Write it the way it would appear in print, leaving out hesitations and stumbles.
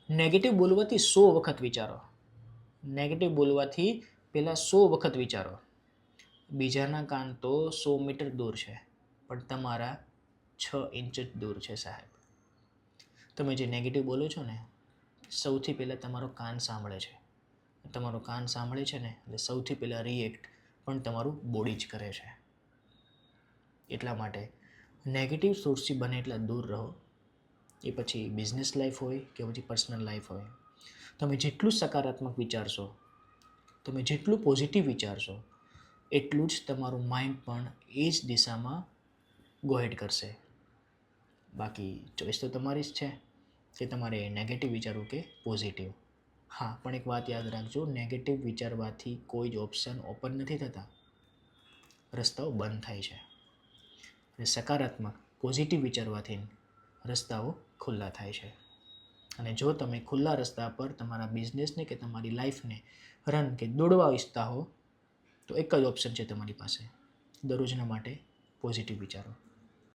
Negative બોલવાથી 100 વખત વિચારો. Negative બોલવાથી પહેલાં 100 વખત વિચારો. બીજાના કાન તો 100 મીટર દૂર છે, પણ તમારા 6 ઇંચ જ દૂર છે સાહેબ. તમે જે નેગેટિવ બોલો છો ને, સૌથી પહેલાં તમારો કાન સાંભળે છે. તમારું કાન સાંભળે છે ને, એટલે સૌથી પહેલાં રિએક્ટ પણ તમારું બોડી જ કરે છે. એટલા માટે નેગેટિવ સોર્સથી બને એટલા દૂર રહો. એ પછી બિઝનેસ લાઈફ હોય કે પછી પર્સનલ લાઈફ હોય. તમે જેટલું સકારાત્મક વિચારશો, તમે જેટલું પોઝિટિવ વિચારશો, એટલું જ તમારું માઇન્ડ પણ એ જ દિશામાં ગોહેડ કરશે. બાકી ચોઈસ તો તમારી જ છે કે તમારે નેગેટિવ વિચારવું કે પોઝિટિવ. હા, પણ એક વાત યાદ રાખજો, નેગેટિવ વિચારવાથી કોઈ જ ઓપ્શન ઓપન નથી થતા, રસ્તાઓ બંધ થાય છે. અને સકારાત્મક પોઝિટિવ વિચારવાથી રસ્તાઓ ખુલ્લા થાય છે. અને જો તમે ખુલ્લા રસ્તા પર તમારા બિઝનેસને કે તમારી લાઈફને રન કે દોડવા ઈચ્છતા હો, તો એક જ ઓપ્શન છે તમારી પાસે, દરરોજના માટે પોઝિટિવ વિચારો.